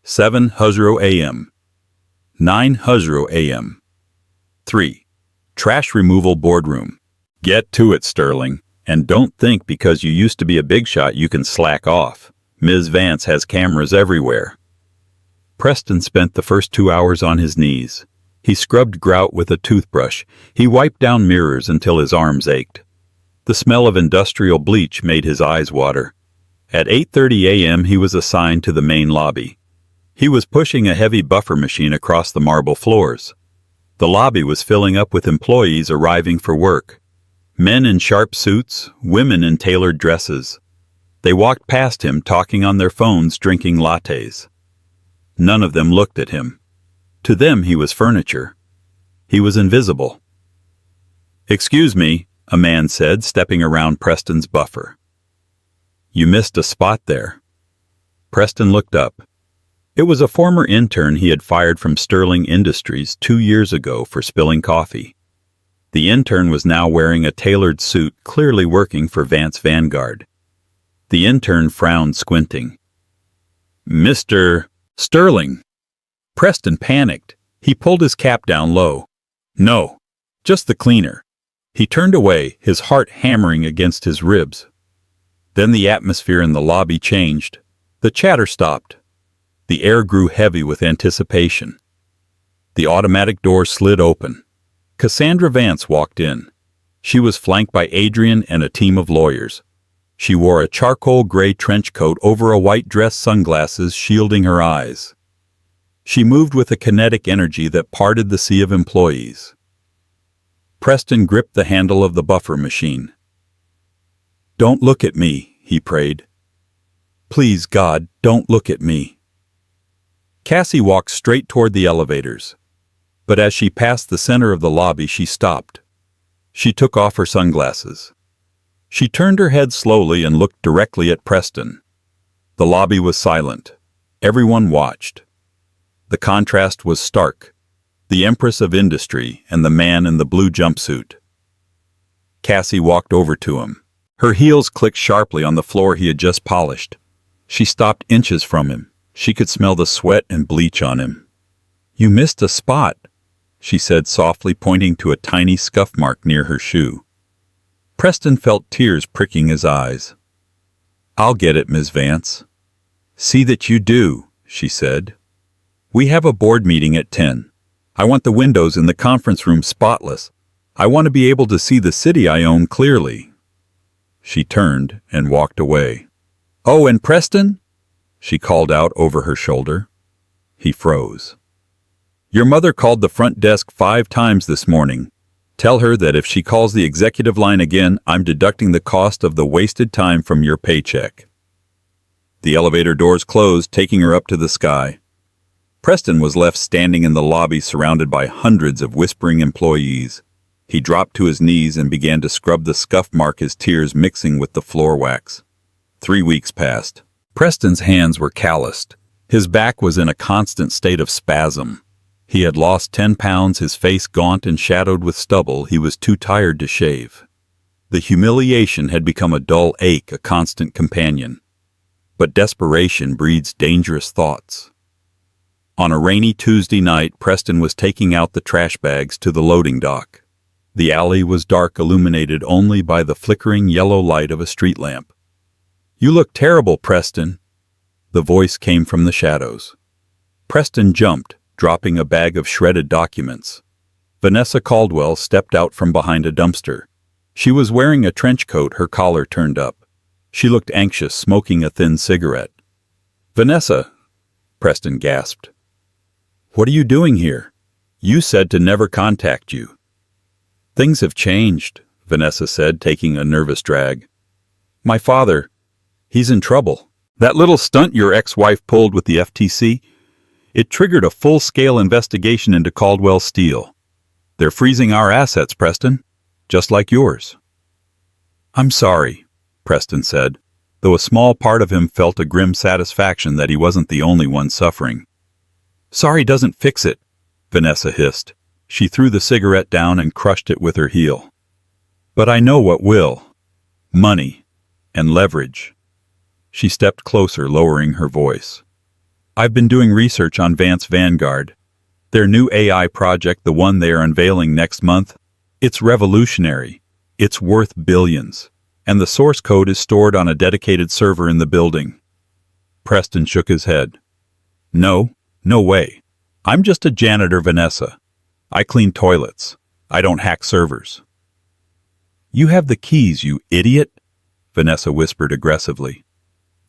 7:00 a.m. 9:00 a.m. 3. Trash removal boardroom. Get to it, Sterling, and don't think because you used to be a big shot you can slack off. Ms. Vance has cameras everywhere. Preston spent the first 2 hours on his knees. He scrubbed grout with a toothbrush. He wiped down mirrors until his arms ached. The smell of industrial bleach made his eyes water. At 8:30 a.m. he was assigned to the main lobby. He was pushing a heavy buffer machine across the marble floors. The lobby was filling up with employees arriving for work. Men in sharp suits, women in tailored dresses. They walked past him talking on their phones, drinking lattes. None of them looked at him. To them he was furniture. He was invisible. "Excuse me," a man said, stepping around Preston's buffer. "You missed a spot there." Preston looked up. It was a former intern he had fired from Sterling Industries 2 years ago for spilling coffee. The intern was now wearing a tailored suit, clearly working for Vance Vanguard. The intern frowned, squinting. "Mr. Sterling." Preston panicked. He pulled his cap down low. "No, just the cleaner." He turned away, his heart hammering against his ribs. Then the atmosphere in the lobby changed. The chatter stopped. The air grew heavy with anticipation. The automatic door slid open. Cassandra Vance walked in. She was flanked by Adrian and a team of lawyers. She wore a charcoal gray trench coat over a white dress, sunglasses shielding her eyes. She moved with a kinetic energy that parted the sea of employees. Preston gripped the handle of the buffer machine. "Don't look at me," he prayed. Please, God, don't look at me. Cassie walked straight toward the elevators. But as she passed the center of the lobby, she stopped. She took off her sunglasses. She turned her head slowly and looked directly at Preston. The lobby was silent. Everyone watched. The contrast was stark. The Empress of Industry and the man in the blue jumpsuit. Cassie walked over to him. Her heels clicked sharply on the floor he had just polished. She stopped inches from him. She could smell the sweat and bleach on him. "You missed a spot," she said softly, pointing to a tiny scuff mark near her shoe. Preston felt tears pricking his eyes. "I'll get it, Ms. Vance." "See that you do," she said. "We have a board meeting at 10. I want the windows in the conference room spotless. I want to be able to see the city I own clearly." She turned and walked away. "Oh, and Preston?" she called out over her shoulder. He froze. "Your mother called the front desk 5 times this morning. Tell her that if she calls the executive line again, I'm deducting the cost of the wasted time from your paycheck." The elevator doors closed, taking her up to the sky. Preston was left standing in the lobby surrounded by hundreds of whispering employees. He dropped to his knees and began to scrub the scuff mark, his tears mixing with the floor wax. 3 weeks passed. Preston's hands were calloused. His back was in a constant state of spasm. He had lost 10 pounds, his face gaunt and shadowed with stubble. He was too tired to shave. The humiliation had become a dull ache, a constant companion. But desperation breeds dangerous thoughts. On a rainy Tuesday night, Preston was taking out the trash bags to the loading dock. The alley was dark, illuminated only by the flickering yellow light of a street lamp. "You look terrible, Preston." The voice came from the shadows. Preston jumped, dropping a bag of shredded documents. Vanessa Caldwell stepped out from behind a dumpster. She was wearing a trench coat, her collar turned up. She looked anxious, smoking a thin cigarette. "Vanessa," Preston gasped. "What are you doing here? You said to never contact you." "Things have changed," Vanessa said, taking a nervous drag. "My father, he's in trouble. That little stunt your ex-wife pulled with the FTC, it triggered a full-scale investigation into Caldwell Steel. They're freezing our assets, Preston, just like yours." "I'm sorry," Preston said, though a small part of him felt a grim satisfaction that he wasn't the only one suffering. "Sorry doesn't fix it," Vanessa hissed. She threw the cigarette down and crushed it with her heel. "But I know what will. Money and leverage." She stepped closer, lowering her voice. "I've been doing research on Vance Vanguard. Their new AI project, the one they are unveiling next month, it's revolutionary. It's worth billions. And the source code is stored on a dedicated server in the building." Preston shook his head. No way. I'm just a janitor, Vanessa. I clean toilets. I don't hack servers." "You have the keys, you idiot," Vanessa whispered aggressively.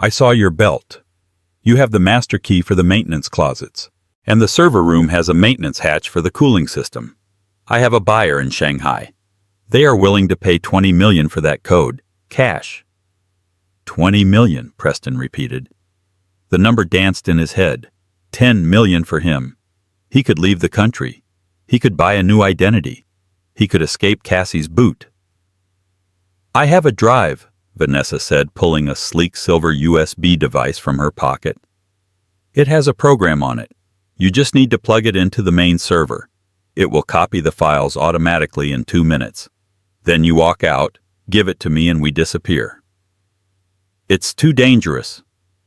"I saw your belt. You have the master key for the maintenance closets, and the server room has a maintenance hatch for the cooling system. I have a buyer in Shanghai. They are willing to pay $20 million for that code, cash." $20 million, Preston repeated. The number danced in his head. $10 million for him. He could leave the country. He could buy a new identity. He could escape Cassie's boot. "I have a drive," Vanessa said, pulling a sleek silver USB device from her pocket. "It has a program on it. You just need to plug it into the main server. It will copy the files automatically in 2 minutes. Then you walk out, give it to me, and we disappear." "It's too dangerous,"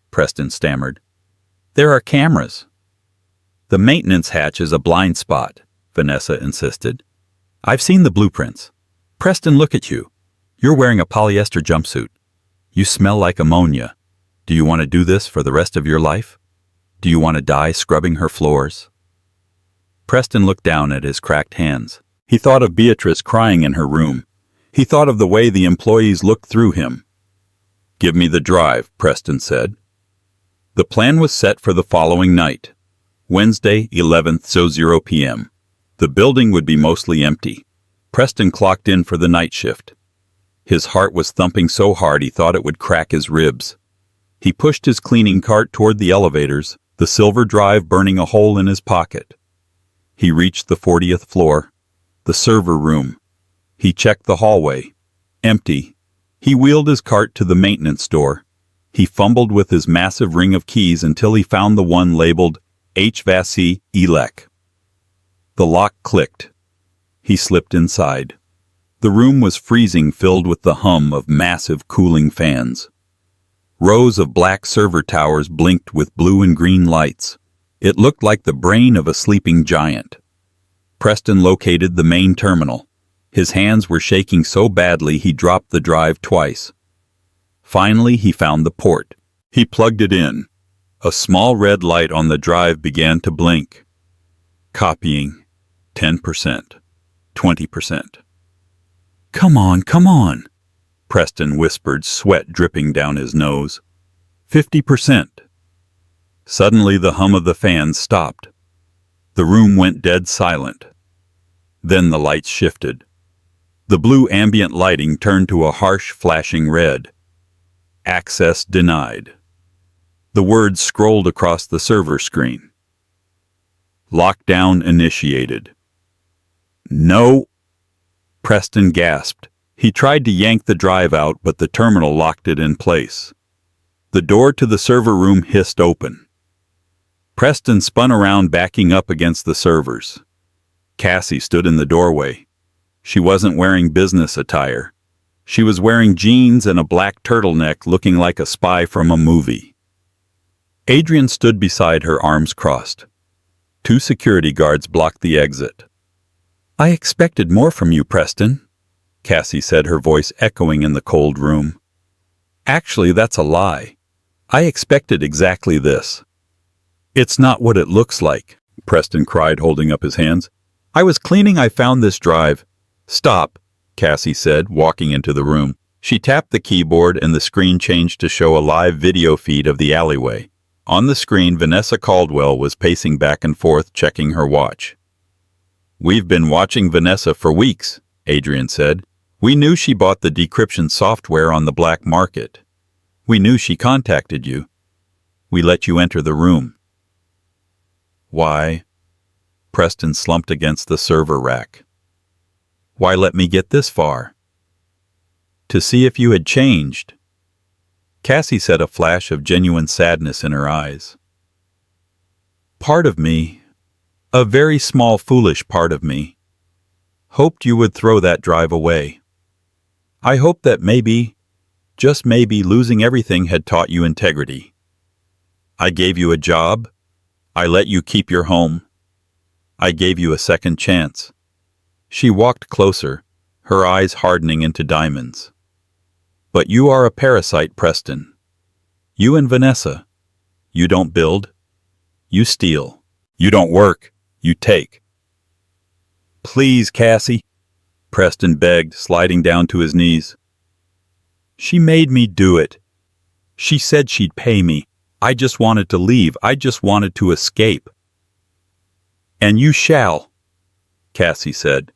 Preston stammered. "There are cameras." "The maintenance hatch is a blind spot," Vanessa insisted. "I've seen the blueprints. Preston, look at you. You're wearing a polyester jumpsuit. You smell like ammonia. Do you want to do this for the rest of your life? Do you want to die scrubbing her floors?" Preston looked down at his cracked hands. He thought of Beatrice crying in her room. He thought of the way the employees looked through him. "Give me the drive," Preston said. The plan was set for the following night, Wednesday, 11:00 p.m. The building would be mostly empty. Preston clocked in for the night shift. His heart was thumping so hard he thought it would crack his ribs. He pushed his cleaning cart toward the elevators, the silver drive burning a hole in his pocket. He reached the 40th floor, the server room. He checked the hallway. Empty. He wheeled his cart to the maintenance door. He fumbled with his massive ring of keys until he found the one labeled HVAC Elec. The lock clicked. He slipped inside. The room was freezing, filled with the hum of massive cooling fans. Rows of black server towers blinked with blue and green lights. It looked like the brain of a sleeping giant. Preston located the main terminal. His hands were shaking so badly he dropped the drive twice. Finally, he found the port. He plugged it in. A small red light on the drive began to blink. Copying. 10%. 20%. Come on, Preston whispered, sweat dripping down his nose. 50%. Suddenly the hum of the fans stopped. The room went dead silent. Then the lights shifted. The blue ambient lighting turned to a harsh flashing red. Access denied. The words scrolled across the server screen. Lockdown initiated. No. Preston gasped. He tried to yank the drive out, but the terminal locked it in place. The door to the server room hissed open. Preston spun around, backing up against the servers. Cassie stood in the doorway. She wasn't wearing business attire. She was wearing jeans and a black turtleneck, looking like a spy from a movie. Adrian stood beside her, arms crossed. 2 security guards blocked the exit. "I expected more from you, Preston," Cassie said, her voice echoing in the cold room. "Actually, that's a lie. I expected exactly this." "It's not what it looks like," Preston cried, holding up his hands. "I was cleaning, I found this drive." "Stop," Cassie said, walking into the room. She tapped the keyboard and the screen changed to show a live video feed of the alleyway. On the screen, Vanessa Caldwell was pacing back and forth, checking her watch. "We've been watching Vanessa for weeks," Adrian said. "We knew she bought the decryption software on the black market. We knew she contacted you. We let you enter the room." "Why?" Preston slumped against the server rack. "Why let me get this far?" "To see if you had changed." Cassie said, a flash of genuine sadness in her eyes. "Part of me, a very small foolish part of me, hoped you would throw that drive away. I hoped that maybe, just maybe, losing everything had taught you integrity. I gave you a job. I let you keep your home. I gave you a second chance." She walked closer, her eyes hardening into diamonds. "But you are a parasite, Preston. You and Vanessa. You don't build. You steal. You don't work. You take." "Please, Cassie," Preston begged, sliding down to his knees. "She made me do it. She said she'd pay me. I just wanted to leave. I just wanted to escape." "And you shall," Cassie said.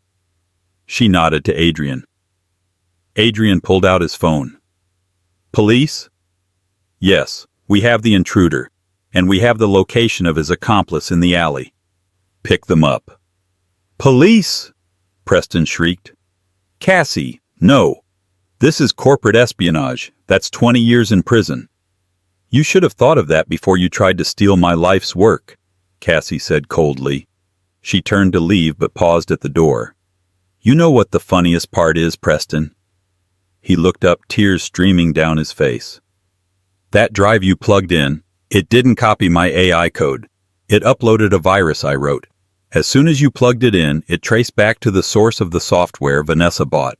She nodded to Adrian. Adrian pulled out his phone. "Police?" "Yes, we have the intruder, and we have the location of his accomplice in the alley. Pick them up." "Police!" Preston shrieked. "Cassie, no. This is corporate espionage. That's 20 years in prison. You should have thought of that before you tried to steal my life's work," Cassie said coldly. She turned to leave but paused at the door. "You know what the funniest part is, Preston?" He looked up, tears streaming down his face. "That drive you plugged in, it didn't copy my AI code. It uploaded a virus I wrote. As soon as you plugged it in, it traced back to the source of the software Vanessa bought.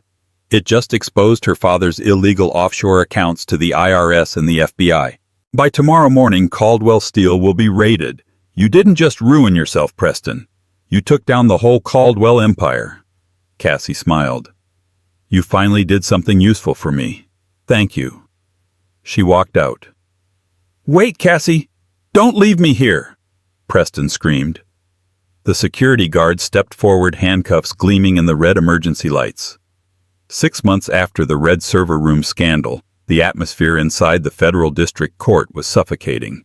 It just exposed her father's illegal offshore accounts to the IRS and the FBI. By tomorrow morning, Caldwell Steel will be raided. You didn't just ruin yourself, Preston. You took down the whole Caldwell empire." Cassie smiled. "You finally did something useful for me. Thank you." She walked out. "Wait, Cassie! Don't leave me here!" Preston screamed. The security guard stepped forward, handcuffs gleaming in the red emergency lights. 6 months after the red server room scandal, The atmosphere inside the federal district court was suffocating.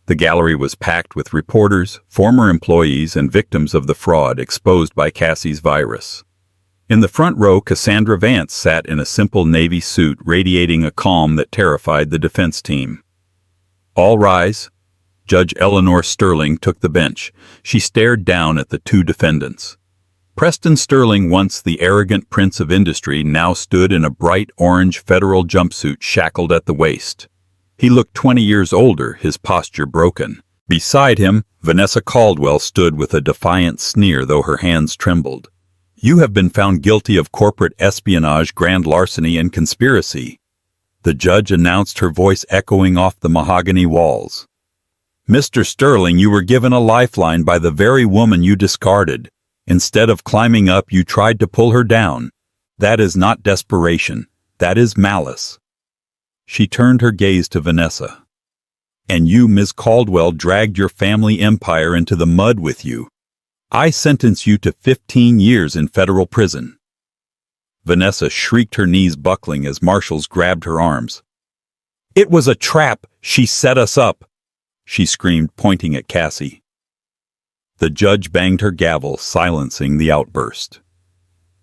The gallery was packed with reporters, former employees, and victims of the fraud exposed by Cassie's virus. In the front row, Cassandra Vance sat in a simple navy suit radiating a calm that terrified the defense team. "All rise." Judge Eleanor Sterling took the bench. She stared down at the two defendants. Preston Sterling, once the arrogant prince of industry, now stood in a bright orange federal jumpsuit shackled at the waist. He looked 20 years older, his posture broken. Beside him, Vanessa Caldwell stood with a defiant sneer, though her hands trembled. "You have been found guilty of corporate espionage, grand larceny, and conspiracy," the judge announced, her voice echoing off the mahogany walls. "Mr. Sterling, you were given a lifeline by the very woman you discarded. Instead of climbing up, you tried to pull her down. That is not desperation. That is malice." She turned her gaze to Vanessa. "And you, Ms. Caldwell, dragged your family empire into the mud with you. I sentence you to 15 years in federal prison." Vanessa shrieked, her knees buckling as marshals grabbed her arms. "It was a trap! She set us up!" she screamed, pointing at Cassie. The judge banged her gavel, silencing the outburst.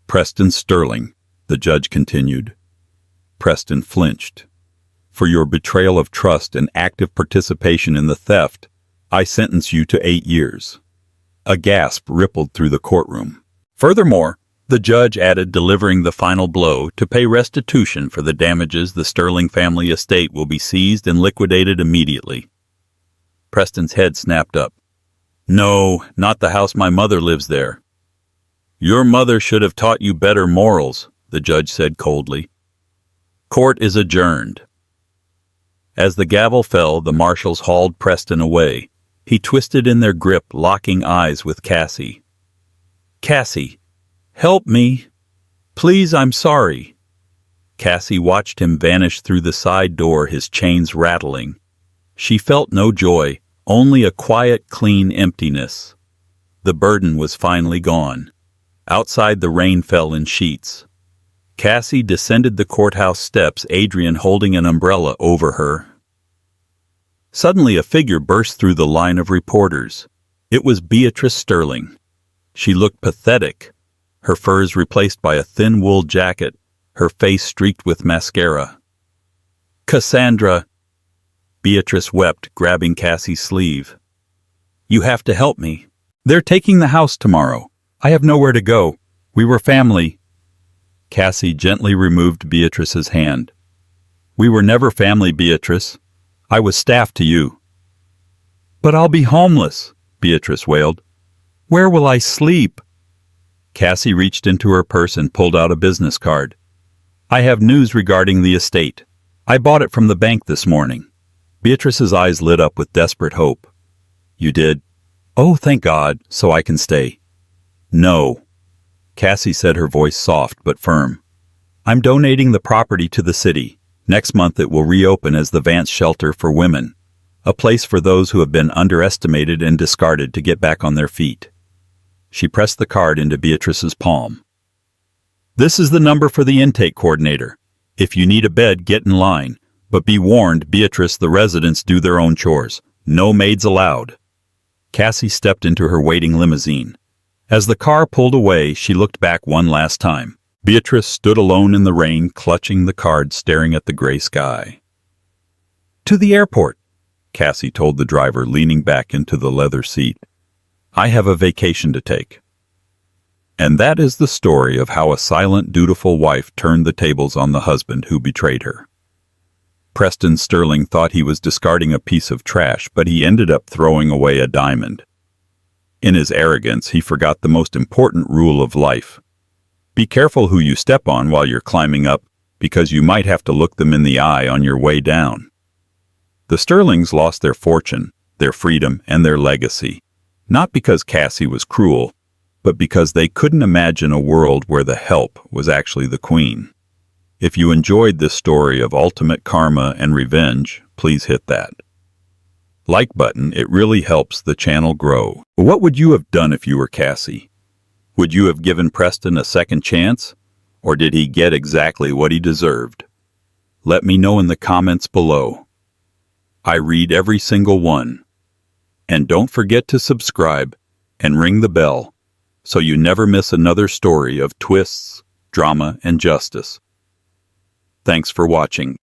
"Preston Sterling," the judge continued. Preston flinched. "For your betrayal of trust and active participation in the theft, I sentence you to 8 years. A gasp rippled through the courtroom. Furthermore, the judge added, delivering the final blow, to pay restitution for the damages, the Sterling family estate will be seized and liquidated immediately. Preston's head snapped up. "No, not the house. My mother lives there." "Your mother should have taught you better morals," the judge said coldly. "Court is adjourned." As the gavel fell, the marshals hauled Preston away. He twisted in their grip, locking eyes with Cassie. "Cassie, help me. Please, I'm sorry." Cassie watched him vanish through the side door, his chains rattling. She felt no joy, only a quiet, clean emptiness. The burden was finally gone. Outside, the rain fell in sheets. Cassie descended the courthouse steps, Adrian holding an umbrella over her. Suddenly, a figure burst through the line of reporters. It was Beatrice Sterling. She looked pathetic, her furs replaced by a thin wool jacket, her face streaked with mascara. "Cassandra!" Beatrice wept, grabbing Cassie's sleeve. "You have to help me. They're taking the house tomorrow. I have nowhere to go. We were family." Cassie gently removed Beatrice's hand. "We were never family, Beatrice. I was staff to you." "But I'll be homeless," Beatrice wailed. "Where will I sleep?" Cassie reached into her purse and pulled out a business card. "I have news regarding the estate. I bought it from the bank this morning." Beatrice's eyes lit up with desperate hope. "You did? Oh, thank God, so I can stay." "No," Cassie said, her voice soft but firm. "I'm donating the property to the city. Next month it will reopen as the Vance Shelter for Women, a place for those who have been underestimated and discarded to get back on their feet." She pressed the card into Beatrice's palm. "This is the number for the intake coordinator. If you need a bed, get in line. But be warned, Beatrice, the residents do their own chores. No maids allowed." Cassie stepped into her waiting limousine. As the car pulled away, she looked back one last time. Beatrice stood alone in the rain, clutching the card, staring at the gray sky. "To the airport," Cassie told the driver, leaning back into the leather seat. "I have a vacation to take." And that is the story of how a silent, dutiful wife turned the tables on the husband who betrayed her. Preston Sterling thought he was discarding a piece of trash, but he ended up throwing away a diamond. In his arrogance, he forgot the most important rule of life. Be careful who you step on while you're climbing up, because you might have to look them in the eye on your way down. The Sterlings lost their fortune, their freedom, and their legacy, not because Cassie was cruel, but because they couldn't imagine a world where the help was actually the queen. If you enjoyed this story of ultimate karma and revenge, please hit that like button. It really helps the channel grow. What would you have done if you were Cassie? Would you have given Preston a second chance? Or did he get exactly what he deserved? Let me know in the comments below. I read every single one. And don't forget to subscribe and ring the bell so you never miss another story of twists, drama, and justice. Thanks for watching.